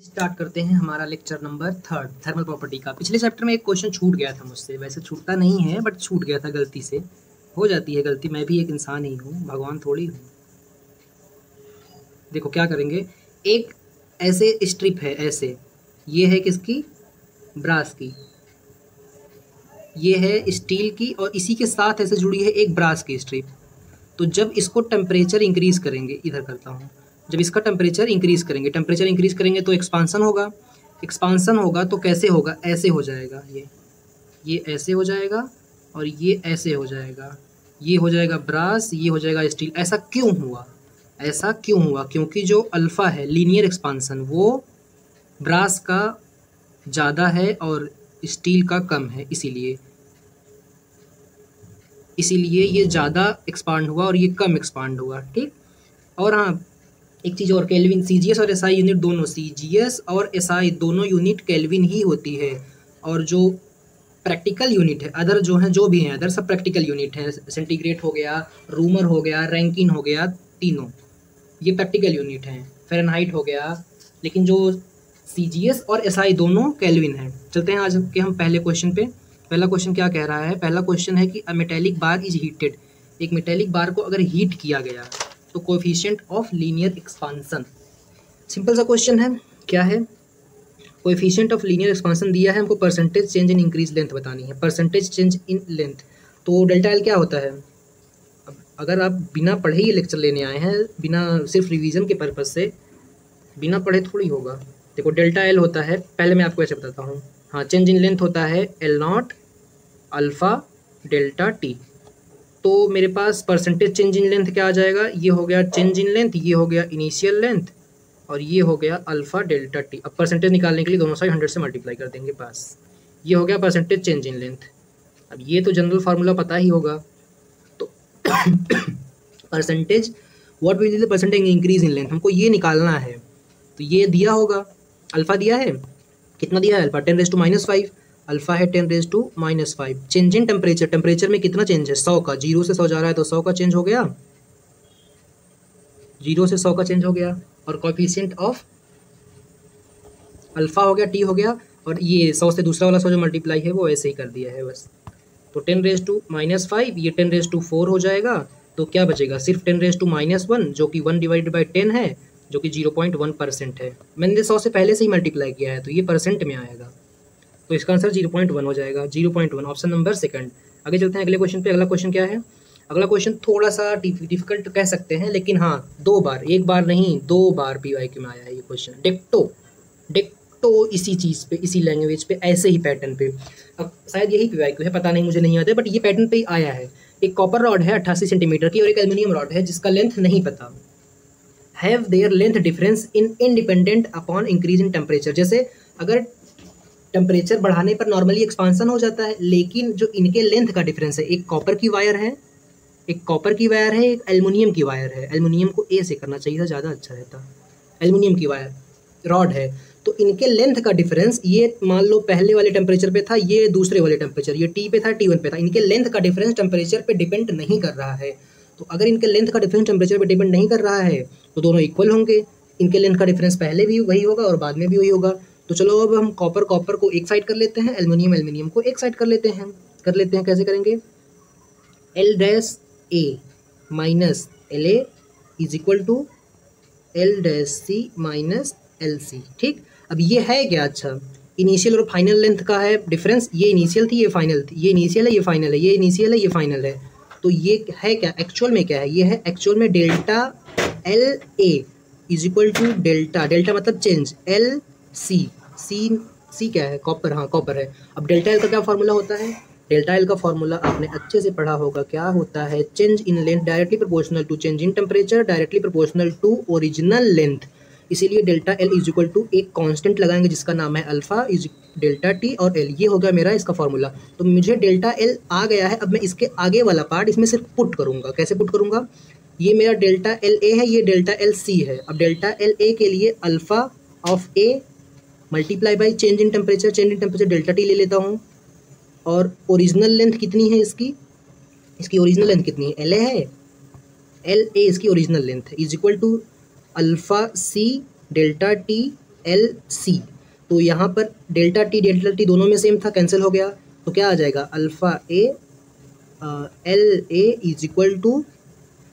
Start करते हैं हमारा लेक्चर नंबर 3 थर्मल प्रॉपर्टी का। पिछले चैप्टर में एक क्वेश्चन छूट गया था मुझसे, वैसे छूटता नहीं है बट छूट गया था गलती से। हो जाती है गलती, मैं भी एक इंसान ही हूँ, भगवान थोड़ी हूँ। देखो क्या करेंगे, एक ऐसे स्ट्रिप है, ऐसे ये है किसकी, ब्रास की, ये है स्टील की, और इसी के साथ ऐसे जुड़ी है एक ब्रास की स्ट्रिप। तो जब इसको टेम्परेचर इंक्रीज करेंगे, इधर करता हूँ, जब इसका टेम्परेचर इंक्रीज करेंगे तो एक्सपांसन होगा। एक्सपांसन होगा तो कैसे होगा, ऐसे हो जाएगा, ये ऐसे हो जाएगा और ये ऐसे हो जाएगा, ये हो जाएगा ब्रास, ये हो जाएगा स्टील। ऐसा क्यों हुआ, ऐसा क्यों हुआ? क्योंकि जो अल्फ़ा है लीनियर एक्सपांसन वो ब्रास का ज़्यादा है और स्टील का कम है, इसीलिए ये ज़्यादा एक्सपांड हुआ और ये कम एक्सपांड हुआ। ठीक। और हाँ, एक चीज़ और, केल्विन, सीजीएस और एसआई यूनिट दोनों, सीजीएस और एसआई दोनों यूनिट केल्विन ही होती है। और जो प्रैक्टिकल यूनिट है, अदर जो हैं, जो भी हैं अदर, सब प्रैक्टिकल यूनिट हैं। सेंटीग्रेड हो गया, रूमर हो गया, रैंकिन हो गया, तीनों ये प्रैक्टिकल यूनिट हैं। फ़ारेनहाइट हो गया, लेकिन जो सीजीएस और एसआई दोनों केल्विन हैं। चलते हैं आज के हम पहले क्वेश्चन पे। पहला क्वेश्चन क्या कह रहा है? पहला क्वेश्चन है कि a metallic bar is heated. एक मेटेलिक बार को अगर हीट किया गया तो coefficient of linear expansion. Simple सा क्वेश्चन है, क्या है? कोएफिशिएंट ऑफ लीनियर एक्सपांसन दिया है हमको, percentage change in increase length बतानी है, परसेंटेज चेंज इन लेंथ। तो डेल्टा एल क्या होता है? अब अगर आप बिना पढ़े ये लेक्चर लेने आए हैं, बिना सिर्फ रिवीजन के पर्पज से, बिना पढ़े थोड़ी होगा। देखो डेल्टा एल होता है, पहले मैं आपको ऐसे बताता हूँ। हाँ, चेंज इन लेंथ होता है L not alpha delta T. तो मेरे पास परसेंटेज चेंज इन लेंथ क्या आ जाएगा? ये हो गया चेंज इन लेंथ, ये हो गया इनिशियल लेंथ, और ये हो गया अल्फ़ा डेल्टा टी। अब परसेंटेज निकालने के लिए दोनों साइड 100 से मल्टीप्लाई कर देंगे, बस ये हो गया परसेंटेज चेंज इन लेंथ। अब ये तो जनरल फार्मूला पता ही होगा। तो percentage, what will be the percentage increase in length, हमको ये निकालना है। तो ये दिया होगा, अल्फ़ा दिया है, कितना दिया है? अल्फ़ा 10⁻⁵, अल्फ़ा है 10⁻⁵। चेंज इन टेम्परेचर, टेम्परेचर में कितना चेंज है? 100 का, 0 से 100 जा रहा है तो 100 का चेंज हो गया, 0 से 100 का चेंज हो गया। और कोएफिशिएंट ऑफ अल्फ़ा हो गया, टी हो गया, और ये 100 से दूसरा वाला 100 जो मल्टीप्लाई है वो ऐसे ही कर दिया है बस। तो 10⁻⁵, ये 10⁻⁴ हो जाएगा। तो क्या बचेगा? सिर्फ 10⁻⁻1 जो कि 1/10 है, जो कि 0.1% है। मैंने 100 से पहले से ही मल्टीप्लाई किया है तो ये परसेंट में आएगा, तो इसका आंसर 0.1 हो जाएगा, 0.1, ऑप्शन नंबर सेकंड। आगे चलते हैं अगले क्वेश्चन पे। अगला क्वेश्चन क्या है? अगला क्वेश्चन थोड़ा सा डिफिकल्ट कह सकते हैं, लेकिन हाँ 2 बार, एक बार नहीं 2 बार पीवाईक्यू में आया है ये क्वेश्चन। डेक्टो इसी चीज़ पे, इसी लैंग्वेज पे, ऐसे ही पैटर्न पे। अब शायद यही पीवाईक्यू है, पता नहीं, मुझे नहीं आता, बट ये पैटर्न पे ही आया है। एक कॉपर रॉड है 88 सेंटीमीटर की और एक एल्यूमिनियम रॉड है जिसका लेंथ नहीं पता। Have their length difference in independent upon increase in temperature. जैसे अगर टेम्परेचर बढ़ाने पर नॉर्मली एक्सपांसन हो जाता है, लेकिन जो इनके लेंथ का डिफरेंस है, एक कॉपर की वायर है, एक कॉपर की वायर है, एक एल्युमिनियम की वायर है। एल्युमिनियम को ए से करना चाहिए था, ज़्यादा अच्छा रहता। एल्युमिनियम की वायर रॉड है, तो इनके लेंथ का डिफरेंस, ये मान लो पहले वाले टेम्परेचर पे था, ये दूसरे वाले टेम्परेचर, ये टी पे था, T1 पे था। इनके लेंथ का डिफरेंस टेम्परेचर पे डिपेंड नहीं कर रहा है। तो अगर इनके लेंथ का डिफरेंस टेम्परेचर पे डिपेंड नहीं कर रहा है तो दोनों इक्वल होंगे। इनके लेंथ का डिफरेंस पहले भी वही होगा और बाद में भी वही होगा। तो चलो अब हम कॉपर को एक साइड कर लेते हैं, एल्युमिनियम को एक साइड कर लेते हैं। कैसे करेंगे? L dash A minus L A is equal to L dash C minus L C. ठीक। अब ये है क्या? अच्छा, इनिशियल और फाइनल लेंथ का है डिफरेंस। ये इनिशियल थी, ये फाइनल थी, ये इनिशियल है, ये फाइनल है, ये इनिशियल है, ये फाइनल है। तो ये है क्या एक्चुअल में? क्या है? ये है एक्चुअल में delta L A is equal to delta मतलब चेंज, एल सी। सी क्या है? कॉपर, हाँ कॉपर है। अब डेल्टा एल का क्या फॉर्मूला होता है? डेल्टा एल का फॉर्मूला आपने अच्छे से पढ़ा होगा, क्या होता है? Change in length directly proportional to change in temperature directly proportional to original length. इसीलिए delta L is equal to एक कांस्टेंट लगाएंगे जिसका नाम है अल्फा इज डेल्टा टी और एल। ये हो गया मेरा इसका फॉर्मूला। तो मुझे डेल्टा एल आ गया है। अब मैं इसके आगे वाला पार्ट इसमें सिर्फ पुट करूंगा। कैसे पुट करूंगा? ये मेरा डेल्टा एल ए है, ये डेल्टा एल सी है। अब डेल्टा एल ए के लिए alpha of A multiply by change in temperature delta T ले लेता हूँ। और ओरिजिनल लेंथ कितनी है इसकी? इसकी ओरिजिनल लेंथ कितनी है? एल ए है, एल ए इसकी ओरिजिनल लेंथ है, is equal to alpha C delta T L C, तो यहाँ पर डेल्टा टी दोनों में सेम था, कैंसिल हो गया, तो क्या आ जाएगा alpha A L A is equal to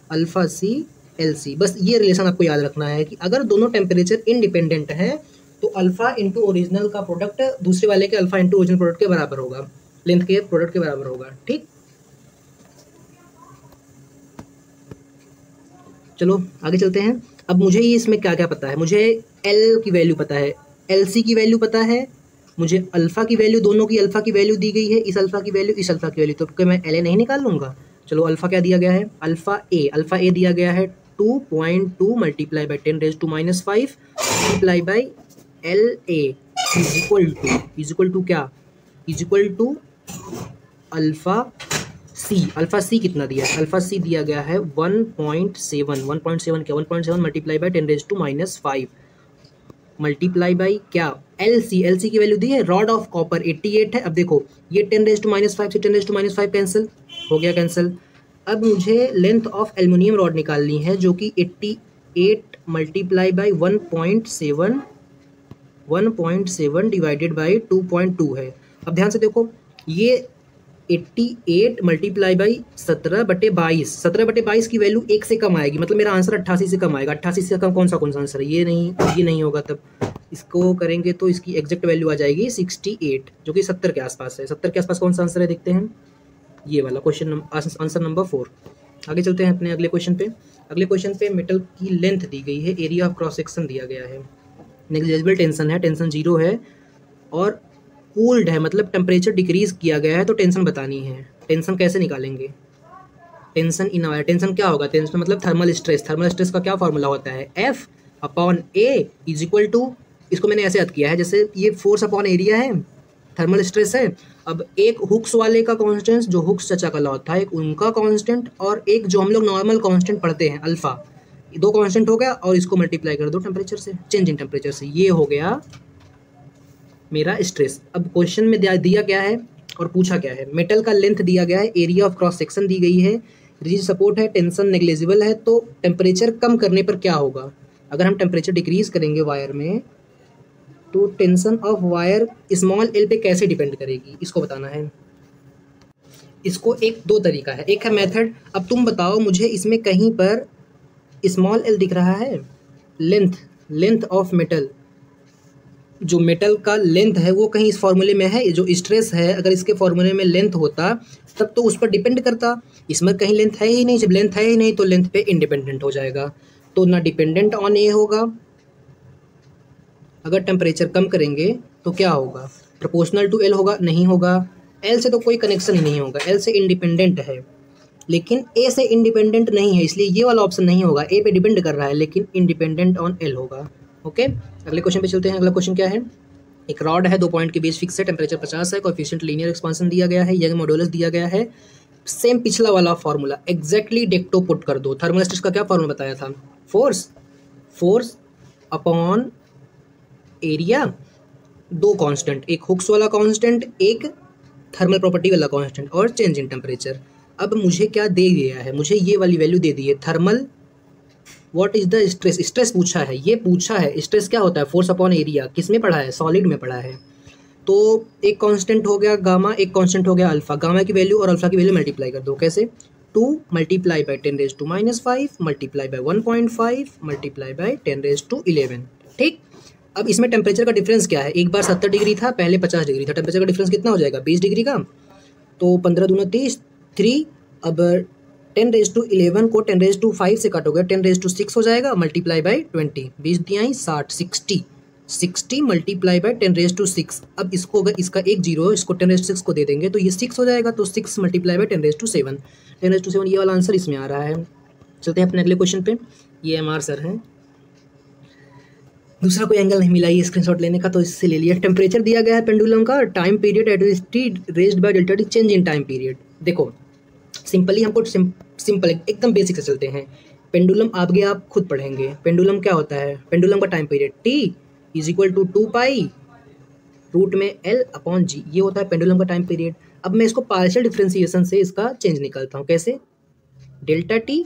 alpha C L C. बस ये रिलेशन आपको याद रखना है कि अगर दोनों टेम्परेचर इंडिपेंडेंट है तो अल्फ़ा इंटू ओरिजिनल का प्रोडक्ट दूसरे वाले के अल्फ़ा इंटू ओरिजिनल प्रोडक्ट के बराबर होगा, लेंथ के प्रोडक्ट के बराबर होगा। ठीक, चलो आगे चलते हैं। अब मुझे ये इसमें क्या क्या पता है, मुझे एल की वैल्यू पता है, एल सी की वैल्यू पता है, मुझे अल्फ़ा की वैल्यू, दोनों की अल्फ़ा की वैल्यू दी गई है, इस अल्फ़ा की वैल्यू, इस अल्फ़ा की वैल्यू, तो क्या मैं एल ए नहीं निकाल लूँगा? चलो अल्फ़ा क्या दिया गया है, अल्फ़ा ए दिया गया है 2.2 multiply by 10⁻⁵ multiply by L A is equal to क्या, is equal to alpha C कितना दिया है, अल्फ़ा सी दिया गया है 1.7 क्या 1.7 मल्टीप्लाई बाई 10⁻⁵ मल्टीप्लाई बाई क्या एल सी की वैल्यू दी है, रॉड ऑफ कॉपर 88 है। अब देखो ये 10⁻⁵ से 10⁻⁵ कैंसिल हो गया, कैंसिल। अब मुझे लेंथ ऑफ एल्युमिनियम रॉड निकालनी है जो कि 88 मल्टीप्लाई बाई 1.7 डिवाइडेड बाई 2.2 है। अब ध्यान से देखो ये 88 मल्टीप्लाई बाई 17/22 की वैल्यू 1 से कम आएगी, मतलब मेरा आंसर 88 से कम आएगा। 88 से कम कौन सा आंसर है, ये नहीं होगा। तब इसको करेंगे तो इसकी एग्जैक्ट वैल्यू आ जाएगी 68, जो कि 70 के आसपास है। 70 के आसपास कौन सा आंसर है, देखते हैं ये वाला क्वेश्चन, आंसर नंबर 4। आगे चलते हैं अपने अगले क्वेश्चन पे। अगले क्वेश्चन पे मेटल की लेंथ दी गई है, एरिया ऑफ क्रॉस सेक्शन दिया गया है, नेग्लिजिबल टेंशन है, टेंशन 0 है और कूल्ड है, मतलब टेम्परेचर डिक्रीज किया गया है, तो टेंशन बतानी है। टेंशन कैसे निकालेंगे, टेंशन इन आवर, टेंशन क्या होगा, टेंशन मतलब थर्मल स्ट्रेस। थर्मल स्ट्रेस का क्या फॉर्मूला होता है, F upon A is equal to, इसको मैंने ऐसे याद किया है जैसे ये फोर्स अपॉन एरिया है, थर्मल स्ट्रेस है। अब एक हुक्स वाले का कांस्टेंट, जो हुक्स चचा का लॉ था, एक उनका कांस्टेंट और एक जो हम लोग नॉर्मल कांस्टेंट पढ़ते हैं अल्फा, दो कांस्टेंट हो गया और इसको मल्टीप्लाई कर दो टेम्परेचर से, चेंज इन टेम्परेचर से, ये हो गया मेरा स्ट्रेस। अब क्वेश्चन में दिया क्या है और पूछा क्या है, मेटल का लेंथ दिया गया है, एरिया ऑफ क्रॉस सेक्शन दी गई है, रिजिड सपोर्ट है, टेंशन नेग्लिजिबल है, तो टेम्परेचर कम करने पर क्या होगा। अगर हम टेम्परेचर डिक्रीज करेंगे वायर में तो tension of wire small L पे कैसे डिपेंड करेगी, इसको बताना है। इसको दो तरीका है, एक है मेथड। अब तुम बताओ मुझे इसमें कहीं पर स्मॉल एल दिख रहा है, लेंथ ऑफ मेटल, जो मेटल का लेंथ है वो कहीं इस फॉर्मूले में है, जो स्ट्रेस है अगर इसके फॉर्मूले में लेंथ होता तब तो उस पर डिपेंड करता, इसमें कहीं लेंथ है ही नहीं। जब लेंथ है ही नहीं तो लेंथ पे इंडिपेंडेंट हो जाएगा, तो ना डिपेंडेंट ऑन ए होगा। अगर टेम्परेचर कम करेंगे तो क्या होगा, प्रोपोर्शनल टू एल होगा, नहीं होगा। एल से तो कोई कनेक्शन ही नहीं होगा, एल से इंडिपेंडेंट है, लेकिन ए से इंडिपेंडेंट नहीं है, इसलिए ये वाला ऑप्शन नहीं होगा। ए पे डिपेंड कर रहा है लेकिन इंडिपेंडेंट ऑन एल होगा। ओके, अगले क्वेश्चन पे चलते हैं। अगला क्वेश्चन क्या है, एक रॉड है, 2 पॉइंट के बीच फिक्स है, टेम्परेचर 50 है, कोएफिशिएंट लीनियर एक्सपांशन दिया गया है, यंग मॉडुलस दिया गया है, सेम पिछला वाला फॉर्मूला एग्जैक्टली डेक्टो पुट कर दो। थर्मल स्ट्रेस का क्या फॉर्मूला बताया था, फोर्स अपॉन एरिया, दो कांस्टेंट, एक हुक्स वाला कांस्टेंट, एक थर्मल प्रॉपर्टी वाला कांस्टेंट और चेंज इन टेम्परेचर। अब मुझे क्या दे दिया है, मुझे ये वाली वैल्यू दे दी है, thermal what is the stress पूछा है, ये पूछा है स्ट्रेस क्या होता है, फोर्स अपॉन एरिया, किस में पढ़ा है, सॉलिड में पढ़ा है। तो एक कांस्टेंट हो गया गामा, एक कांस्टेंट हो गया अल्फा, गामा की वैल्यू और अल्फा की वैल्यू मल्टीप्लाई कर दो, कैसे, 2 multiply by 10⁻⁵ multiply by 1.5 multiply by 10⁻11। ठीक, अब इसमें टेम्परेचर का डिफरेंस क्या है, एक बार 70 डिग्री था, पहले 50 डिग्री था, टेम्परेचर का डिफरेंस कितना हो जाएगा, 20 डिग्री का, तो 15 दूना 30, 3, अब 10⁻11 को 10⁻5 से काटोगे 10⁻6 हो जाएगा, मल्टीप्लाई बाई 20, 20 दिया 60, 60 मल्टीप्लाई बाई 10⁻6। अब इसको अगर इसका एक जीरो है, इसको 10⁻6 को दे देंगे तो ये 6 हो जाएगा, तो 6 मल्टीप्लाई बाई 10⁻7, 10⁻7 ये वाला आंसर इसमें आ रहा है। चलते हैं अपने अगले क्वेश्चन पे, ये एमआर सर हैं, दूसरा कोई एंगल नहीं मिला ये स्क्रीनशॉट लेने का, तो इससे ले लिया। टेम्परेचर दिया गया है पेंडुलम का, time period eight which T raised by delta T, change in time period. देखो सिंपली हमको सिंपल एकदम बेसिक से चलते हैं। पेंडुलम आगे आप खुद पढ़ेंगे, पेंडुलम क्या होता है, पेंडुलम का time period T is equal to 2π root में L अपॉन G, ये होता है पेंडुलम का टाइम पीरियड। अब मैं इसको पार्शियल डिफरेंशिएशन से इसका चेंज निकालता हूँ, कैसे, delta T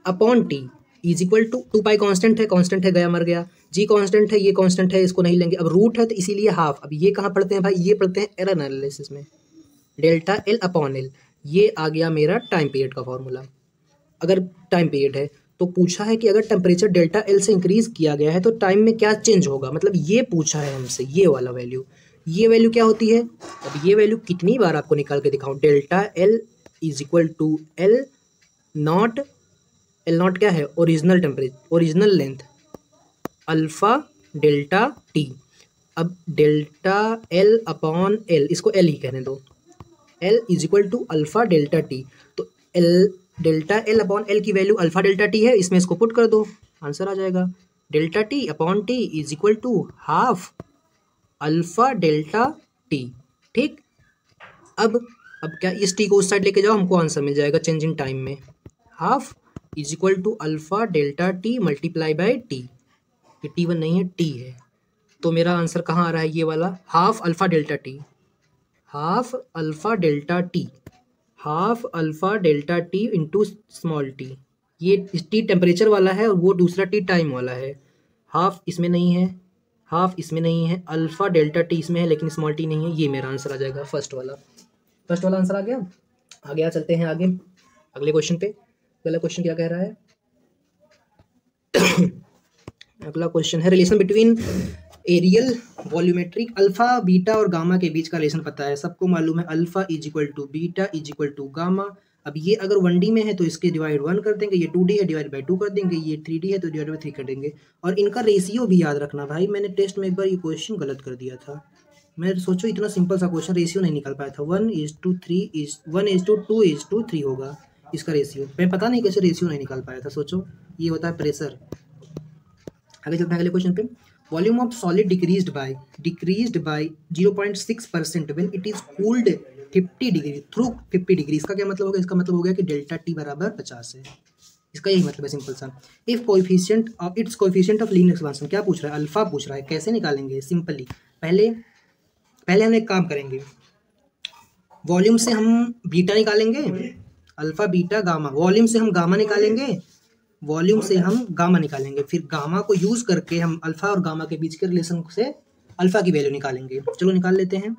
upon T is equal to 2π constant है, गया मर गया, जी कांस्टेंट है, ये कांस्टेंट है, इसको नहीं लेंगे। अब रूट है तो इसीलिए हाफ। अब ये कहाँ पढ़ते हैं भाई, ये पढ़ते हैं एरर एनालिसिस में, डेल्टा एल अपॉन एल। ये आ गया मेरा टाइम पीरियड का फॉर्मूला। अगर टाइम पीरियड है तो पूछा है कि अगर टेम्परेचर डेल्टा एल से इंक्रीज किया गया है तो टाइम में क्या चेंज होगा, मतलब ये पूछा है हमसे, ये वाला वैल्यू। ये वैल्यू क्या होती है, अब ये वैल्यू कितनी बार आपको निकाल के दिखाऊं, delta L is equal to L naught, L naught क्या है, original temperature, original length, alpha delta T. अब डेल्टा एल अपॉन एल, इसको एल ही कहने दो, L is equal to alpha delta T. तो L, delta L upon L की value alpha delta T है, इसमें इसको पुट कर दो, आंसर आ जाएगा। Delta T upon T is equal to half alpha delta T. ठीक, अब क्या, इस टी को उस साइड लेके जाओ, हमको आंसर मिल जाएगा चेंज इन टाइम में, half is equal to alpha delta T multiply by T. ये टी वन नहीं है, टी है, तो मेरा आंसर कहाँ आ रहा है, ये वाला, half alpha delta T, half alpha delta T, half alpha delta T into small T. ये टी टेम्परेचर वाला है और वो दूसरा टी टाइम वाला है। हाफ इसमें नहीं है, हाफ इसमें नहीं है, अल्फा डेल्टा टी इसमें है लेकिन स्मॉल टी नहीं है। ये मेरा आंसर आ जाएगा फर्स्ट वाला। फर्स्ट वाला आंसर आ गया। आगे चलते हैं आगे अगले क्वेश्चन पे। अगला क्वेश्चन क्या कह रहा है अगला क्वेश्चन है relation between aerial volumetric, alpha beta और गामा के बीच का रिलेशन पता है, सबको मालूम है, alpha is equal to beta is equal to gamma. अब ये अगर 1D में है तो इसके डिवाइड 1 कर देंगे, ये 2D है डिवाइड बाई 2 कर देंगे, ये 3D है तो डिवाइड बाई 3 कर देंगे। और इनका रेशियो भी याद रखना भाई, मैंने टेस्ट में एक बार ये क्वेश्चन गलत कर दिया था। मैं सोचो इतना सिंपल सा क्वेश्चन, रेशियो नहीं निकाल पाया था। 1:3 होगा इसका रेशियो, मैं पता नहीं कैसे रेशियो नहीं निकाल पाया था। सोचो, ये होता है प्रेशर। आगे चलते हैं अगले क्वेश्चन पे। Volume of solid decreased bye 0.6% when it is cooled 50 degree through 50 degree. इसका क्या मतलब होगा, इसका मतलब हो गया कि डेल्टा टी बराबर 50 है। इसका यही मतलब है सिंपल सा। If coefficient of its coefficient of linear expansion, क्या पूछ रहा है, अल्फा पूछ रहा है। कैसे निकालेंगे, सिंपली पहले हम एक काम करेंगे, वॉल्यूम से हम बीटा निकालेंगे, अल्फा बीटा गामा, वॉल्यूम से हम गामा निकालेंगे, वॉल्यूम से हम गामा निकालेंगे, फिर गामा को यूज करके हम अल्फा और गामा के बीच के रिलेशन से अल्फा की वैल्यू निकालेंगे। चलो निकाल लेते हैं।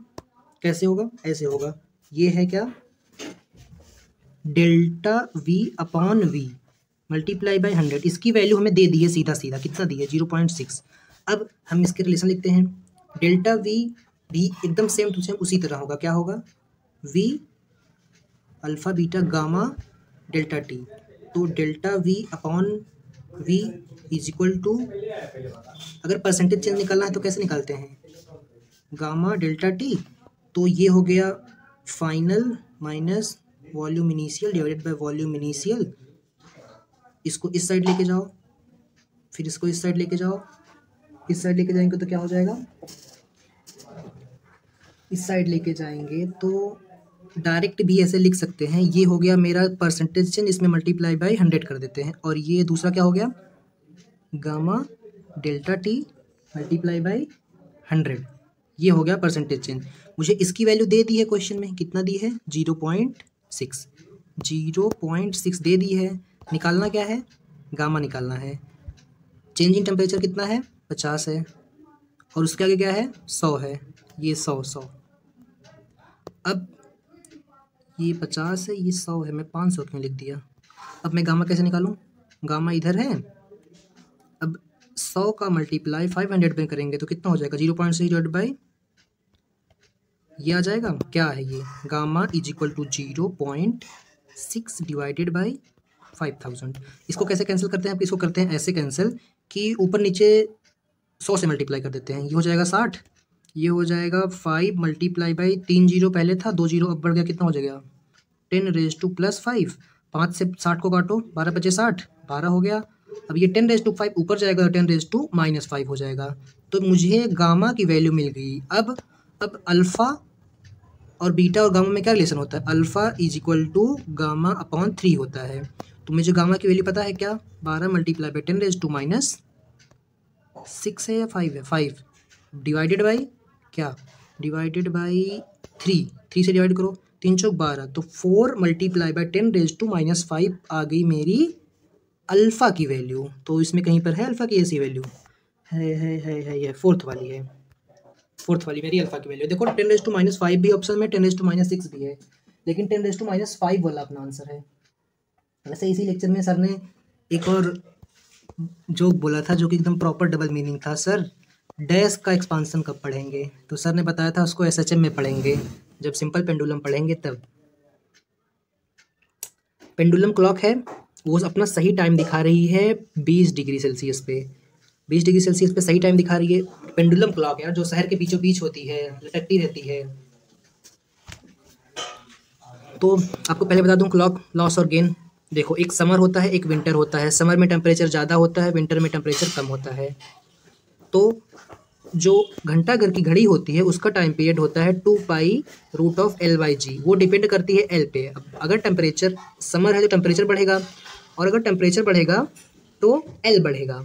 कैसे होगा, ऐसे होगा, ये है क्या, delta V upon V multiply by 100। इसकी वैल्यू हमें दे दी है सीधा सीधा, कितना दी है, 0.6। अब हम इसके रिलेशन लिखते हैं, डेल्टा वी भी एकदम सेम टू सेम उसी तरह होगा, क्या होगा, V alpha beta gamma delta T. तो delta V upon V is equal to, अगर परसेंटेज चेंज निकालना है तो कैसे निकालते हैं, गामा डेल्टा टी, तो ये हो गया final minus volume initial divided by volume initial. इसको इस साइड लेके जाओ, फिर इसको इस साइड लेके जाओ, इस साइड लेके जाएंगे तो क्या हो जाएगा, इस साइड लेके जाएंगे तो डायरेक्ट भी ऐसे लिख सकते हैं। ये हो गया मेरा परसेंटेज चेंज, इसमें मल्टीप्लाई बाय 100 कर देते हैं, और ये दूसरा क्या हो गया, gamma delta T multiply by 100, ये हो गया परसेंटेज चेंज। मुझे इसकी वैल्यू दे दी है क्वेश्चन में, कितना दी है, 0.6 दे दी है। निकालना क्या है, गामा निकालना है। चेंज इन टेम्परेचर कितना है, 50 है, और उसके आगे क्या है, 100 है, ये 100। अब ये 50 है, ये 100 है, मैं 500 क्यों लिख दिया। अब मैं गामा कैसे निकालूं, गामा इधर है। अब 100 का मल्टीप्लाई 500 पे करेंगे तो कितना हो जाएगा, 0.6 डिवाइड बाई, ये आ जाएगा, क्या है ये, gamma is equal to 0.6 divided by 5000। इसको कैसे कैंसिल करते हैं, इसको करते हैं ऐसे कैंसिल कि ऊपर नीचे 100 से मल्टीप्लाई कर देते हैं, ये हो जाएगा 60, ये हो जाएगा 5 मल्टीप्लाई बाई 3 जीरो पहले था, 2 जीरो अब बढ़ गया, कितना हो जाएगा 10⁻+5। 5 से 60 को काटो, 12 बचे 60, 12 हो गया। अब ये 10⁻5 ऊपर जाएगा, 10⁻−5 हो जाएगा। तो मुझे गामा की वैल्यू मिल गई। अब अल्फ़ा और बीटा और गामा में क्या रिलेशन होता है, alpha is equal to gamma upon 3 होता है। तो मुझे गामा की वैल्यू पता है क्या, 12 मल्टीप्लाई बाई 10⁻6 है या 5 है, 5 डिवाइडेड बाई क्या, डिवाइडेड बाई 3 से डिवाइड करो, 3 चौक 12, तो 4 मल्टीप्लाई बाई 10⁻5 आ गई मेरी अल्फ़ा की वैल्यू। तो इसमें कहीं पर है अल्फ़ा की ऐसी वैल्यू है ये फोर्थ वाली है, फोर्थ वाली मेरी अल्फा की वैल्यू। देखो 10⁻⁵ भी ऑप्शन में, 10⁻⁶ भी है, लेकिन 10⁻⁵ वाला अपना आंसर है। वैसे इसी लेक्चर में सर ने एक और जोक बोला था जो कि एकदम प्रॉपर डबल मीनिंग था, सर डैश का एक्सपांसन कब पढ़ेंगे? तो सर ने बताया था उसको एसएचएम में पढ़ेंगे, जब सिंपल पेंडुलम पढ़ेंगे तब। पेंडुलम क्लॉक है वो अपना सही टाइम दिखा रही है 20 डिग्री सेल्सियस पे, 20 डिग्री सेल्सियस पे सही टाइम दिखा रही है। पेंडुलम क्लॉक है जो शहर के बीचों बीच होती है, लटकती रहती है। तो आपको पहले बता दूं क्लॉक लॉस और गेन। देखो एक समर होता है, एक विंटर होता है। समर में टेम्परेचर ज़्यादा होता है, विंटर में टेम्परेचर कम होता है। तो जो घंटा घर की घड़ी होती है उसका टाइम पीरियड होता है 2π√L/G। वो डिपेंड करती है एल पे। अब अगर टेम्परेचर समर है तो टेम्परेचर बढ़ेगा, और अगर टेम्परेचर बढ़ेगा तो एल बढ़ेगा।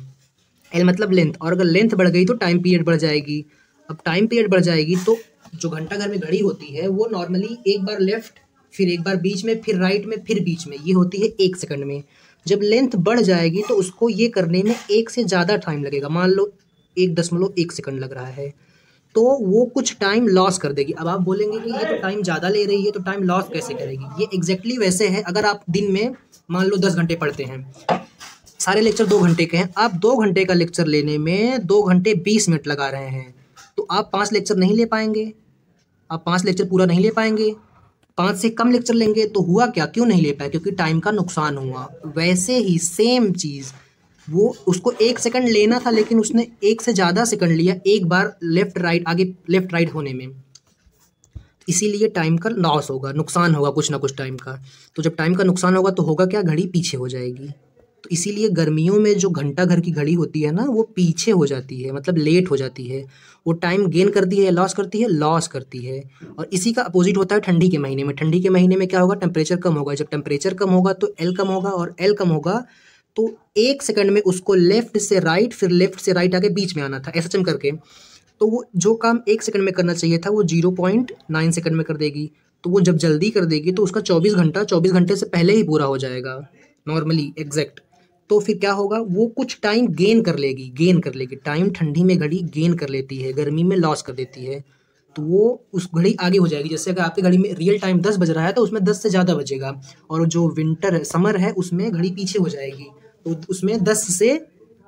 एल मतलब लेंथ, और अगर लेंथ बढ़ गई तो टाइम पीरियड बढ़ जाएगी। अब टाइम पीरियड बढ़ जाएगी तो जो घंटा घर में घड़ी होती है वो नॉर्मली एक बार लेफ्ट, फिर एक बार बीच में, फिर राइट में, फिर बीच में, ये होती है 1 सेकंड में। जब लेंथ बढ़ जाएगी तो उसको ये करने में 1 से ज़्यादा टाइम लगेगा। मान लो 1.1 सेकंड लग रहा है, तो वो कुछ टाइम लॉस कर देगी। अब आप बोलेंगे कि ये तो टाइम ज़्यादा ले रही है तो टाइम लॉस कैसे करेगी? ये एग्जैक्टली वैसे है। अगर आप दिन में मान लो 10 घंटे पढ़ते हैं, सारे लेक्चर 2 घंटे के हैं, आप 2 घंटे का लेक्चर लेने में 2 घंटे 20 मिनट लगा रहे हैं, तो आप 5 लेक्चर नहीं ले पाएंगे। आप 5 लेक्चर पूरा नहीं ले पाएंगे। 5 से कम लेक्चर लेंगे तो हुआ क्या, क्यों नहीं ले पाए? क्योंकि टाइम का नुकसान हुआ। वैसे ही सेम चीज़, वो उसको 1 सेकंड लेना था लेकिन उसने 1 से ज़्यादा सेकंड लिया एक बार लेफ्ट राइट, आगे लेफ्ट राइट होने में, इसीलिए टाइम का लॉस होगा, नुकसान होगा कुछ ना कुछ टाइम का। तो जब टाइम का नुकसान होगा तो होगा क्या, घड़ी पीछे हो जाएगी। तो इसीलिए गर्मियों में जो घंटा घर की घड़ी होती है ना वो पीछे हो जाती है, मतलब लेट हो जाती है। वो टाइम गेन करती है या लॉस करती है? लॉस करती है। और इसी का अपोजिट होता है ठंडी के महीने में। ठंडी के महीने में क्या होगा, टेम्परेचर कम होगा। जब टेम्परेचर कम होगा तो एल कम होगा, और एल कम होगा तो 1 सेकंड में उसको लेफ्ट से राइट, फिर लेफ्ट से राइट आके बीच में आना था एसएचएम करके। तो वो जो काम 1 सेकंड में करना चाहिए था वो 0.9 सेकंड में कर देगी। तो वो जब जल्दी कर देगी तो उसका 24 घंटे से पहले ही पूरा हो जाएगा नॉर्मली एग्जैक्ट। तो फिर क्या होगा, वो कुछ टाइम गेन कर लेगी। टाइम ठंडी में घड़ी गेन कर लेती है, गर्मी में लॉस कर देती है। तो वो उस घड़ी आगे हो जाएगी। जैसे अगर आपकी घड़ी में रियल टाइम 10 बज रहा है तो उसमें 10 से ज़्यादा बजेगा, और जो विंटर है, समर है, उसमें घड़ी पीछे हो जाएगी, तो उसमें 10 से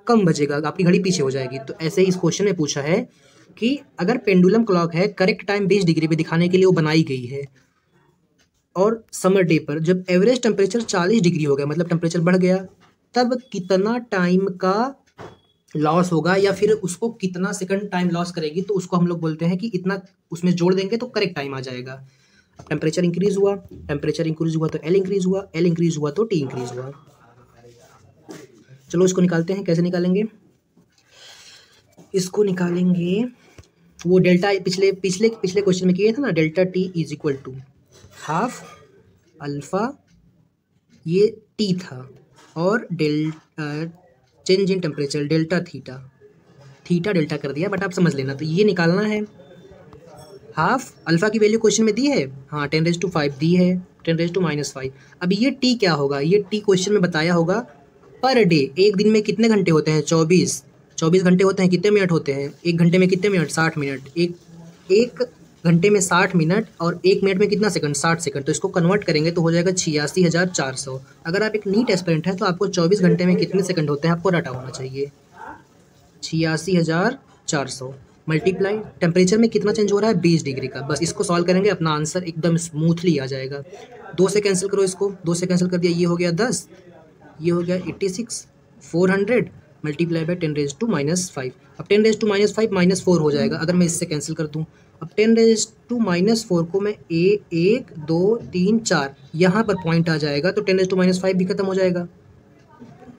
कम बजेगा, आपकी घड़ी पीछे हो जाएगी। तो ऐसे ही इस क्वेश्चन में पूछा है कि अगर पेंडुलम क्लॉक है, करेक्ट टाइम 20 डिग्री पे दिखाने के लिए वो बनाई गई है, और समर डे पर जब एवरेज टेम्परेचर 40 डिग्री हो गया, मतलब टेम्परेचर बढ़ गया, तब कितना टाइम का लॉस होगा, या फिर उसको कितना सेकंड टाइम लॉस करेगी, तो उसको हम लोग बोलते हैं कि इतना उसमें जोड़ देंगे तो करेक्ट टाइम आ जाएगा। टेम्परेचर इंक्रीज हुआ, तो एल इंक्रीज हुआ, एल इंक्रीज हुआ तो टी इंक्रीज हुआ। चलो इसको निकालते हैं। कैसे निकालेंगे इसको? निकालेंगे वो डेल्टा, पिछले क्वेश्चन में किया था ना, delta T is equal to half alpha, ये टी था, और change in temperature delta theta delta कर दिया, बट आप समझ लेना। तो ये निकालना है। हाफ अल्फा की वैल्यू क्वेश्चन में दी है, हाँ 10⁵ दी है, 10⁻⁵। अब ये टी क्या होगा, ये टी क्वेश्चन में बताया होगा पर डे। एक दिन में कितने घंटे होते हैं? 24 घंटे होते हैं। कितने मिनट होते हैं? 1 घंटे में कितने मिनट? 60 मिनट। एक घंटे में 60 मिनट, और 1 मिनट में कितना सेकंड? 60 सेकंड। तो इसको कन्वर्ट करेंगे तो हो जाएगा 86,400। अगर आप एक नीट एस्पिरेंट हैं तो आपको 24 घंटे में कितने सेकंड होते हैं आपको डाटा होना चाहिए। 86,400 मल्टीप्लाई टेम्परेचर में कितना चेंज हो रहा है? 20 डिग्री का। बस इसको सॉल्व करेंगे, अपना आंसर एकदम स्मूथली आ जाएगा। 2 से कैंसिल करो इसको, 2 से कैंसिल कर दिया, ये हो गया 10, ये हो गया 86, 400 मल्टीप्लाई बाई 10⁻⁻5। अब 10⁻⁻5 -4 हो जाएगा अगर मैं इससे कैंसिल कर दूँ। अब 10⁻⁻4 को मैं 1 2 3 4 यहाँ पर पॉइंट आ जाएगा, तो 10⁻⁻5 भी खत्म हो जाएगा।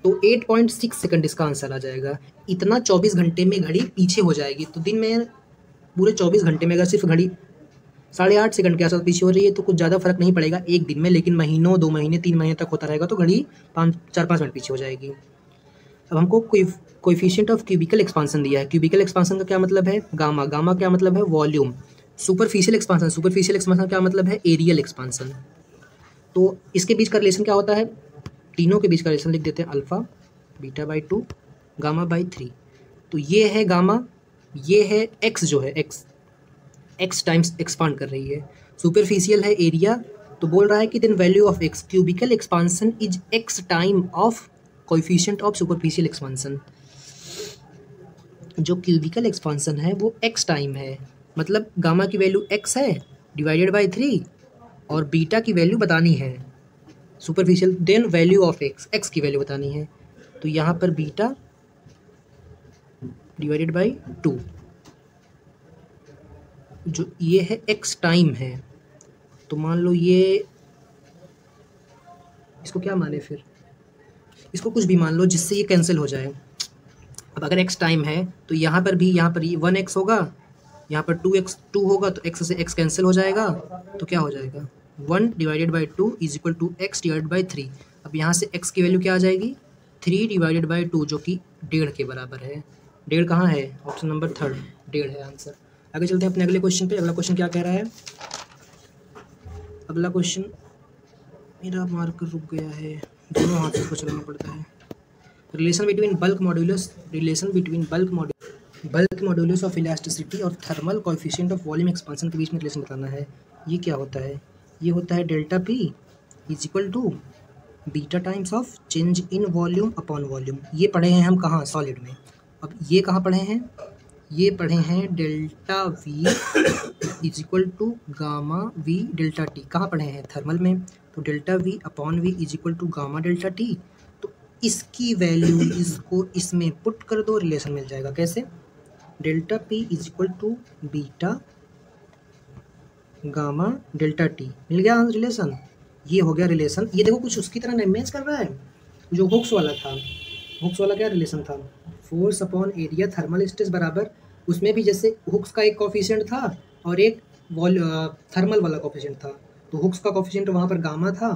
तो 8.6 सेकंड इसका आंसर आ जाएगा। इतना 24 घंटे में घड़ी पीछे हो जाएगी। तो दिन में पूरे 24 घंटे में अगर सिर्फ घड़ी 8.5 सेकंड के आसपास पीछे हो रही है तो कुछ ज़्यादा फर्क नहीं पड़ेगा एक दिन में, लेकिन महीनों, 2 महीने, 3 महीने तक होता रहेगा तो घड़ी 4-5 मिनट पीछे हो जाएगी। अब हमको कोएफिशिएंट ऑफ क्यूबिकल एक्सपांसन दिया है। क्यूबिकल एक्सपांसन का क्या मतलब है? गामा। गामा क्या मतलब है? वॉल्यूम। सुपरफिशियल एक्सपांसन क्या मतलब है? Aerial expansion. तो इसके बीच का रिलेशन क्या होता है? तीनों के बीच का रिलेशन लिख देते हैं, alpha beta by 2 gamma by 3। तो ये है गामा, ये है एक्स जो है एक्स टाइम्स एक्सपांड कर रही है। सुपरफिशियल है एरिया, तो बोल रहा है कि then value of X, cubical expansion is X time of coefficient of superficial expansion. जो क्यूबिकल एक्सपांसन है वो एक्स टाइम है, मतलब गामा की वैल्यू एक्स है डिवाइडेड बाय 3 और बीटा की वैल्यू बतानी है superficial, then value of X की वैल्यू बतानी है। तो यहाँ पर बीटा डिवाइडेड बाय 2, जो ये है एक्स टाइम है, तो मान लो ये इसको क्या माने, फिर इसको कुछ भी मान लो जिससे ये कैंसिल हो जाए। अब अगर एक्स टाइम है तो यहाँ पर भी, यहाँ पर ये 1x होगा, यहाँ पर 2 होगा, तो x से x कैंसिल हो जाएगा, तो क्या हो जाएगा 1 divided by 2 is equal to X divided by 3। अब यहाँ से x की वैल्यू क्या आ जाएगी 3 डिवाइडेड बाई 2, जो कि 1.5 के बराबर है। 1.5 कहाँ है, ऑप्शन नंबर 3 1.5 है आंसर। आगे चलते हैं अपने अगले क्वेश्चन पे। अगला क्वेश्चन क्या कह रहा है, अगला क्वेश्चन, मेरा मार्कर रुक गया है, दोनों हाथ से चलाना पड़ता है। Relation between bulk modulus of elasticity और thermal coefficient of volume expansion के बीच में रिलेशन बताना है। ये क्या होता है, ये होता है delta P is equal to beta times of change in volume upon volume. ये पढ़े हैं हम कहाँ, सॉलिड में। अब ये कहाँ पढ़े हैं, ये पढ़े हैं delta V is equal to gamma V delta T. कहाँ पढ़े हैं, थर्मल में। तो delta V upon V is equal to gamma delta T. तो इसकी वैल्यू इसको इसमें पुट कर दो, रिलेशन मिल जाएगा। कैसे, delta P is equal to beta gamma delta T, मिल गया रिलेशन। ये हो गया रिलेशन। ये देखो कुछ उसकी तरह मैच कर रहा है जो हुक्स वाला था। हुक्स वाला क्या रिलेशन था, force upon area thermal stress बराबर, उसमें भी जैसे हुक्स का एक कोफिशिएंट था और एक थर्मल वाला कोफिशिएंट था। तो हुक्स का कोफिशिएंट वहाँ पर गामा था,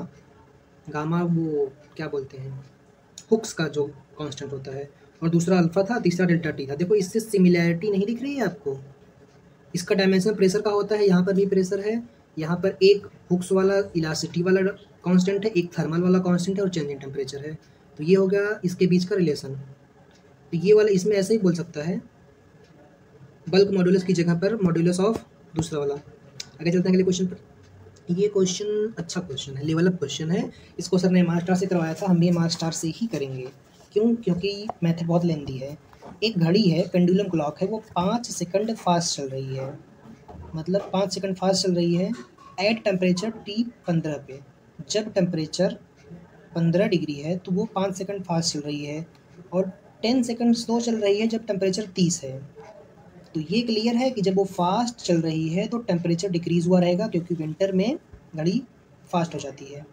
गामा वो क्या बोलते हैं हुक्स का जो कांस्टेंट होता है, और दूसरा अल्फा था, तीसरा डेल्टा टी था। देखो इससे सिमिलैरिटी नहीं दिख रही है आपको। इसका डायमेंशन प्रेशर का होता है, यहाँ पर भी प्रेशर है, यहाँ पर एक हुक्स वाला इलास्टिसिटी वाला कांस्टेंट है, एक थर्मल वाला कांस्टेंट है और चेंज इन टेम्परेचर है। तो ये हो गया इसके बीच का रिलेशन। तो ये वाला इसमें ऐसे ही बोल सकता है, बल्क मॉड्यूलस की जगह पर मॉड्यूलस ऑफ दूसरा वाला। आगे चलते हैं अगले क्वेश्चन पर। ये क्वेश्चन अच्छा क्वेश्चन है, लेवल अप क्वेश्चन है। इसको सर ने मास्टर से करवाया था, हम भी मास्टर से ही करेंगे। क्यों, क्योंकि मेथड बहुत लेंदी है। एक घड़ी है, पेंडुलम क्लॉक है, वो 5 सेकंड फास्ट चल रही है, मतलब 5 सेकंड फास्ट चल रही है एट टेम्परेचर T15 पे। जब टेम्परेचर 15 डिग्री है तो वो 5 सेकंड फास्ट चल रही है, और 10 सेकंड स्लो चल रही है जब टेम्परेचर 30 है। तो ये क्लियर है कि जब वो फास्ट चल रही है तो टेम्परेचर डिक्रीज़ हुआ रहेगा, क्योंकि विंटर में घड़ी फास्ट हो जाती है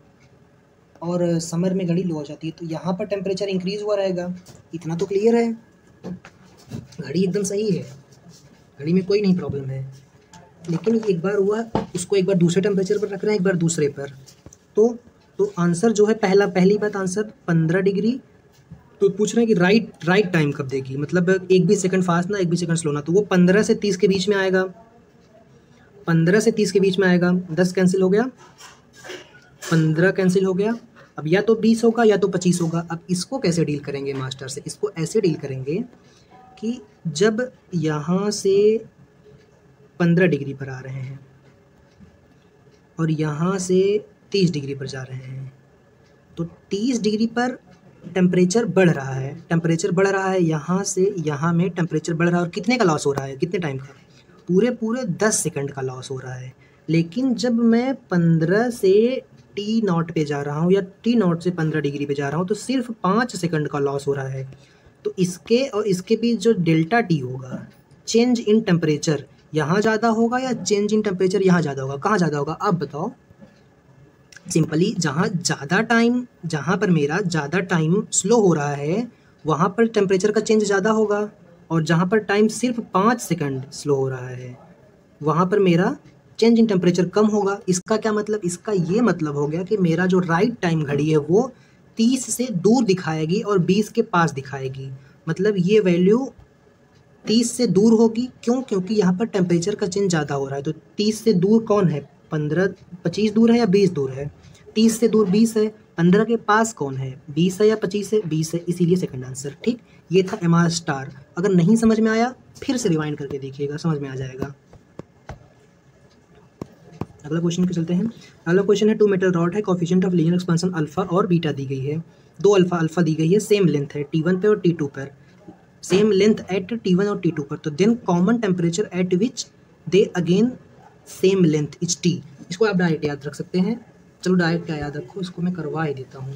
और समर में घड़ी लो हो जाती है। तो यहाँ पर टेम्परेचर इंक्रीज़ हुआ रहेगा। इतना तो क्लियर है, घड़ी एकदम सही है, घड़ी में कोई नहीं प्रॉब्लम है। लेकिन एक बार हुआ, उसको एक बार दूसरे टेम्परेचर पर रख रहे हैं, एक बार दूसरे पर। तो आंसर जो है पहली बात आंसर 15 डिग्री। तो पूछ रहे हैं कि राइट टाइम कब देगी, मतलब एक भी सेकंड फास्ट ना, एक भी सेकंड स्लो ना। तो वो 15 से 30 के बीच में आएगा, 15 से 30 के बीच में आएगा। 10 कैंसिल हो गया, 15 कैंसिल हो गया। अब या तो 20 होगा या तो 25 होगा। अब इसको कैसे डील करेंगे मास्टर से, इसको ऐसे डील करेंगे कि जब यहाँ से 15 डिग्री पर आ रहे हैं और यहाँ से 30 डिग्री पर जा रहे हैं, तो 30 डिग्री पर टेम्परेचर बढ़ रहा है, यहाँ से यहाँ में टेम्परेचर बढ़ रहा है। और कितने का लॉस हो रहा है, कितने टाइम का, पूरे 10 सेकंड का लॉस हो रहा है। लेकिन जब मैं 15 से T0 पे जा रहा हूँ या T0 से 15 डिग्री पे जा रहा हूँ, तो सिर्फ 5 सेकंड का लॉस हो रहा है। तो इसके और इसके बीच जो डेल्टा टी होगा, चेंज इन टेम्परेचर, यहाँ ज़्यादा होगा या चेंज इन टेम्परेचर यहाँ ज़्यादा होगा, कहाँ ज़्यादा होगा आप बताओ। सिंपली जहाँ पर मेरा ज़्यादा टाइम स्लो हो रहा है वहाँ पर टेम्परेचर का चेंज ज़्यादा होगा, और जहाँ पर टाइम सिर्फ 5 सेकंड स्लो हो रहा है वहाँ पर मेरा चेंज इन टेम्परेचर कम होगा। इसका क्या मतलब, इसका ये मतलब हो गया कि मेरा जो राइट टाइम घड़ी है वो 30 से दूर दिखाएगी और 20 के पास दिखाएगी। मतलब ये वैल्यू 30 से दूर होगी। क्यों, क्योंकि यहाँ पर टेम्परेचर का चेंज ज़्यादा हो रहा है। तो 30 से दूर कौन है, 25 दूर है या 20 दूर है, 30 से दूर 20 है, 15 के पास कौन है, 20 है या 25 है, 20 है, इसीलिए सेकंड आंसर। ठीक, ये था एम आर स्टार। अगर नहीं समझ में आया फिर से रिवाइंड करके देखिएगा, समझ में आ जाएगा। अगला क्वेश्चन पे चलते हैं। अगला क्वेश्चन है, 2 मेटल रॉड है, coefficient of linear expansion alpha और बीटा दी गई है, 2 अल्फा अल्फा दी गई है, सेम लेंथ है T1 पे और T2 पर, सेम लेंथ एट T1 और T2 पर, तो then common temperature at which they again same length is T। इसको आप डायरेक्ट याद रख सकते हैं। चलो डायरेक्ट क्या याद रखो, इसको मैं करवा ही देता हूँ।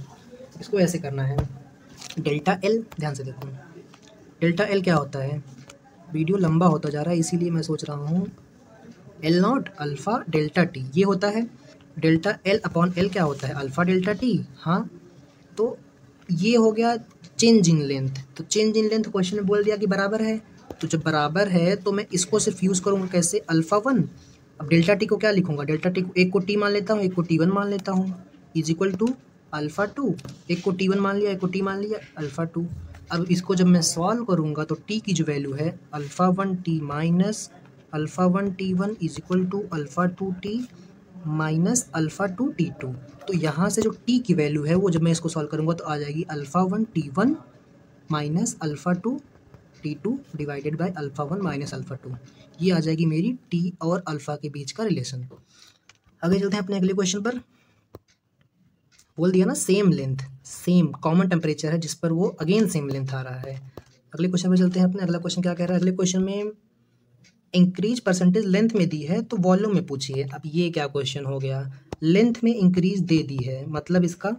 इसको ऐसे करना है, डेल्टा एल, ध्यान से देखो डेल्टा एल क्या होता है, वीडियो लंबा होता जा रहा है इसीलिए मैं सोच रहा हूँ, L not alpha delta T ये होता है, डेल्टा एल अपॉन एल क्या होता है, अल्फ़ा डेल्टा टी। हाँ, तो ये हो गया चेंज इन लेंथ, तो चेंज इन लेंथ क्वेश्चन में बोल दिया कि बराबर है, तो जब बराबर है तो मैं इसको सिर्फ यूज़ करूँगा कैसे, अल्फ़ा वन। अब डेल्टा टी को क्या लिखूँगा, डेल्टा टी को एक को टी मान लेता हूँ, एक को T1 मान लेता हूँ, is equal to alpha two, एक को T1 मान लिया, एक को टी मान लिया, अल्फ़ा टू। अब इसको जब मैं सॉल्व करूँगा तो टी की जो वैल्यू है alpha one T minus alpha one T1 is equal to alpha two T minus alpha two T2। तो यहाँ से जो टी की वैल्यू है वो जब मैं इसको सॉल्व करूँगा तो आ जाएगी alpha one T1 minus alpha two T2 divided by alpha one minus alpha to. ये आ जाएगी मेरी टी और अल्फ़ा के बीच का रिलेशन। आगे चलते हैं अपने अगले क्वेश्चन पर। बोल दिया ना same length, same common temperature है जिस पर वो अगेन सेम लेंथ आ रहा है। अगले क्वेश्चन पर चलते हैं अपने। अगला क्वेश्चन क्या कह रहा है, अगले क्वेश्चन में इंक्रीज परसेंटेज लेंथ में दी है तो वॉल्यूम में पूछिए। अब ये क्या क्वेश्चन हो गया, लेंथ में इंक्रीज दे दी है, मतलब इसका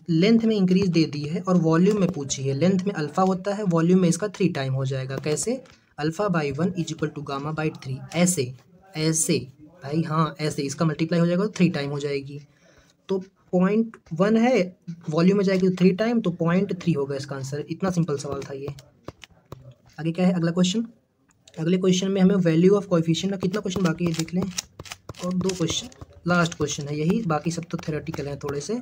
लेंथ में इंक्रीज दे दी है और वॉल्यूम में पूछी है। लेंथ में अल्फा होता है, वॉल्यूम में इसका 3 टाइम हो जाएगा। कैसे, alpha by 1 is equal to gamma by 3, ऐसे ऐसे भाई, हाँ ऐसे, इसका मल्टीप्लाई हो जाएगा तो 3 टाइम हो जाएगी। तो 0.1 है, वॉल्यूम में जाएगी तो 3 टाइम, तो 0.3 होगा इसका आंसर। इतना सिंपल सवाल था ये। आगे क्या है अगला क्वेश्चन। अगले क्वेश्चन में हमें वैल्यू ऑफ कोएफिशिएंट, कितना क्वेश्चन बाकी है देख लें, और 2 क्वेश्चन, लास्ट क्वेश्चन है यही, बाकी सब तो थ्योरेटिकल हैं थोड़े से।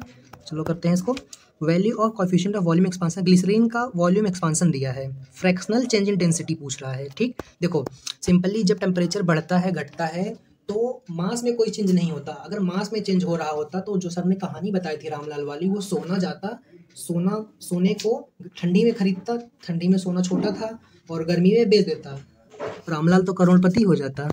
चलो करते हैं इसको। Value of coefficient of volume expansion, glycerine का वॉल्यूम एक्सपांसन दिया है, फ्रैक्शनल चेंज इन डेंसिटी पूछ रहा है। ठीक, देखो सिंपली जब टेम्परेचर बढ़ता है घटता है तो मास में कोई चेंज नहीं होता। अगर मास में चेंज हो रहा होता तो जो सर ने कहानी बताई थी रामलाल वाली, वो सोना जाता, सोने को ठंडी में खरीदता, ठंडी में सोना छोटा था और गर्मी में बेच देता, रामलाल तो करोड़पति हो जाता।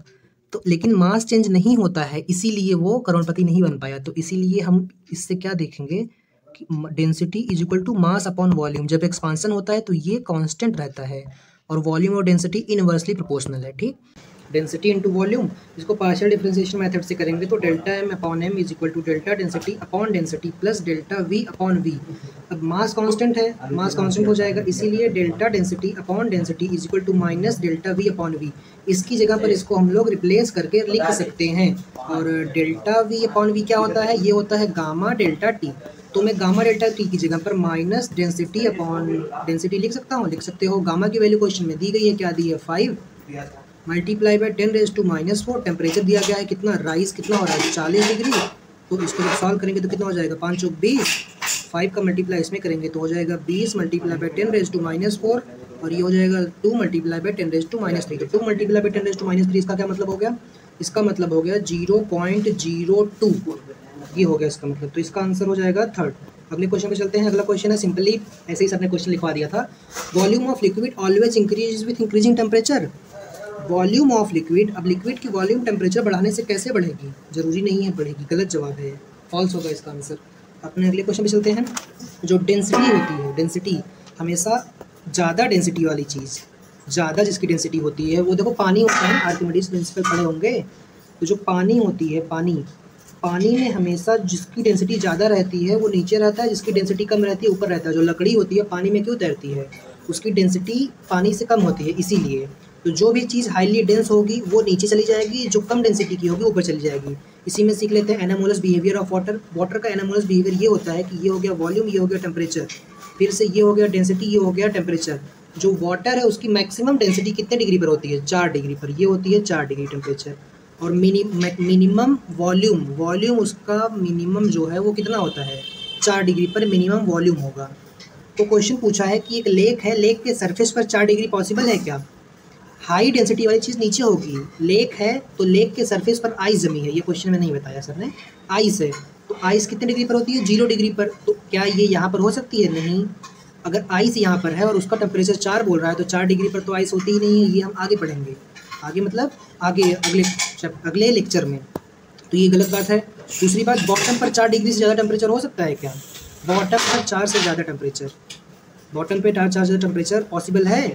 तो लेकिन मास चेंज नहीं होता है इसीलिए वो करोड़पति नहीं बन पाया। तो इसीलिए हम इससे क्या देखेंगे कि density is equal to mass upon volume. जब एक्सपांसन होता है तो ये कांस्टेंट रहता है और वॉल्यूम और डेंसिटी इनवर्सली प्रोपोर्शनल है। ठीक, डेंसिटी इंटू वॉल्यूम, इसको पार्शियल डिफरेंशिएशन मेथड से करेंगे तो delta M upon M is equal to delta density upon density plus delta V upon V. अब मास कांस्टेंट है, मास कांस्टेंट हो जाएगा, इसीलिए delta density upon density is equal to minus delta V upon V. इसकी जगह पर इसको हम लोग रिप्लेस करके लिख सकते हैं। और डेल्टा वी अपॉन वी क्या होता है, ये होता है गामा डेल्टा टी। तो मैं गामा डेल्टा टी की जगह पर माइनस डेंसिटी अपॉन डेंसिटी लिख सकता हूँ, लिख सकते हो। गामा की वैल्यू क्वेश्चन में दी गई है, क्या दी है 5, मल्टीप्लाई बाय 10⁻⁻⁴। टेम्परेचर दिया गया है कितना, राइस कितना हो रहा है 40 डिग्री। तो इसको जब सॉल्व करेंगे तो कितना हो जाएगा, 5 चौक 20, 5 का मल्टीप्लाई इसमें करेंगे तो हो जाएगा 20 मल्टीप्लाई बाय 10⁻⁴ और ये हो जाएगा 2 मल्टीप्लाई बाय 10⁻⁻3। तो 2 मल्टीप्लाई बाय 10⁻⁻3 इसका क्या मतलब हो गया, इसका मतलब हो गया 0.02, ये हो गया इसका मतलब। तो इसका आंसर हो जाएगा 3rd। अगले क्वेश्चन पे चलते हैं। अगला क्वेश्चन है सिंपली ऐसे ही सबने क्वेश्चन लिखवा दिया था, volume of liquid always increase with increasing temperature. Volume of liquid, अब लिक्विड की वॉल्यूम टेम्परेचर बढ़ाने से कैसे बढ़ेगी, जरूरी नहीं है बढ़ेगी, गलत जवाब है, फॉल्स होगा इसका आंसर। अपने अगले क्वेश्चन पे चलते हैं। जो डेंसिटी होती है, डेंसिटी हमेशा ज़्यादा डेंसिटी वाली चीज़, ज़्यादा जिसकी डेंसिटी होती है वो, देखो पानी होता है, आर्किमिडीज प्रिंसिपल पढ़े होंगे, तो जो पानी होती है, पानी में हमेशा जिसकी डेंसिटी ज़्यादा रहती है वो नीचे रहता है, जिसकी डेंसिटी कम रहती है ऊपर रहता है। जो लकड़ी होती है पानी में क्यों तैरती है, उसकी डेंसिटी पानी से कम होती है इसीलिए। तो जो भी चीज़ हाईली डेंस होगी वो नीचे चली जाएगी, जो कम डेंसिटी की होगी ऊपर चली जाएगी। इसी में सीख लेते हैं anomalous behaviour of water. Water का एनामोलस बिहेवियर ये होता है कि ये हो गया वॉल्यूम, ये हो गया टेम्परेचर, फिर से ये हो गया डेंसिटी, ये हो गया टेम्परेचर। जो वाटर है उसकी मैक्सिमम डेंसिटी कितने डिग्री पर होती है, 4 डिग्री पर, ये होती है 4 डिग्री टेम्परेचर। और मिनिमम वॉल्यूम उसका मिनिमम जो है वो कितना होता है, 4 डिग्री पर मिनिमम वॉल्यूम होगा। तो क्वेश्चन पूछा है कि एक लेक है, लेक के सरफेस पर 4 डिग्री पॉसिबल है क्या, हाई डेंसिटी वाली चीज़ नीचे होगी। लेक है तो लेक के सरफेस पर आइस जमी है, ये क्वेश्चन में नहीं बताया सर ने, आइस है तो आइस कितने डिग्री पर होती है? 0 डिग्री पर। तो क्या ये यहाँ पर हो सकती है? नहीं। अगर आइस यहाँ पर है और उसका टेम्परेचर 4 बोल रहा है तो 4 डिग्री पर तो आइस होती ही नहीं है। ये हम आगे पढ़ेंगे, आगे मतलब आगे अगले लेक्चर में। तो ये गलत बात है। दूसरी बात, बॉटम पर 4 डिग्री से ज़्यादा टेम्परेचर हो सकता है क्या? बॉटम पर 4 से ज़्यादा टेम्परेचर, बॉटम पे 4 से ज़्यादा टेम्परेचर पॉसिबल है?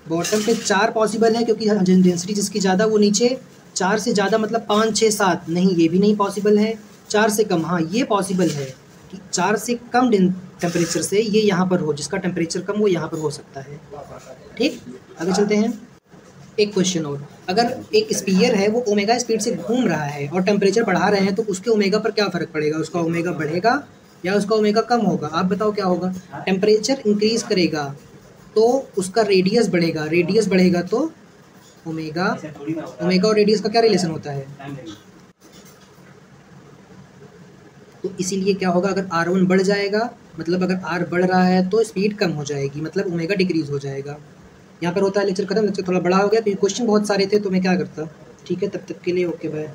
बॉटम पे 4 पॉसिबल है क्योंकि डेंसिटी जिसकी ज़्यादा वो नीचे। 4 से ज़्यादा मतलब 5, 6, 7, नहीं ये भी नहीं पॉसिबल है। 4 से कम, हाँ ये पॉसिबल है कि 4 से कम टेम्परेचर से ये यहाँ पर हो, जिसका टेम्परेचर कम वो यहाँ पर हो सकता है। ठीक, आगे चलते हैं। एक क्वेश्चन और, अगर एक स्पीयर है वो ओमेगा स्पीड से घूम रहा है और टेम्परेचर बढ़ा रहे हैं तो उसके ओमेगा पर क्या फ़र्क पड़ेगा? उसका ओमेगा बढ़ेगा या उसका ओमेगा कम होगा? आप बताओ क्या होगा? टेम्परेचर इंक्रीज करेगा तो उसका रेडियस बढ़ेगा, रेडियस बढ़ेगा तो ओमेगा, ओमेगा और रेडियस का क्या रिलेशन होता है? तो इसीलिए क्या होगा, अगर R1 बढ़ जाएगा मतलब अगर R बढ़ रहा है तो स्पीड कम हो जाएगी, मतलब ओमेगा डिक्रीज हो जाएगा। यहाँ पर होता है। लेक्चर खत्म, लेक्चर थोड़ा बड़ा हो गया क्योंकि क्वेश्चन बहुत सारे थे तो मैं क्या करता। ठीक है, तब तक के लिए ओके बाय।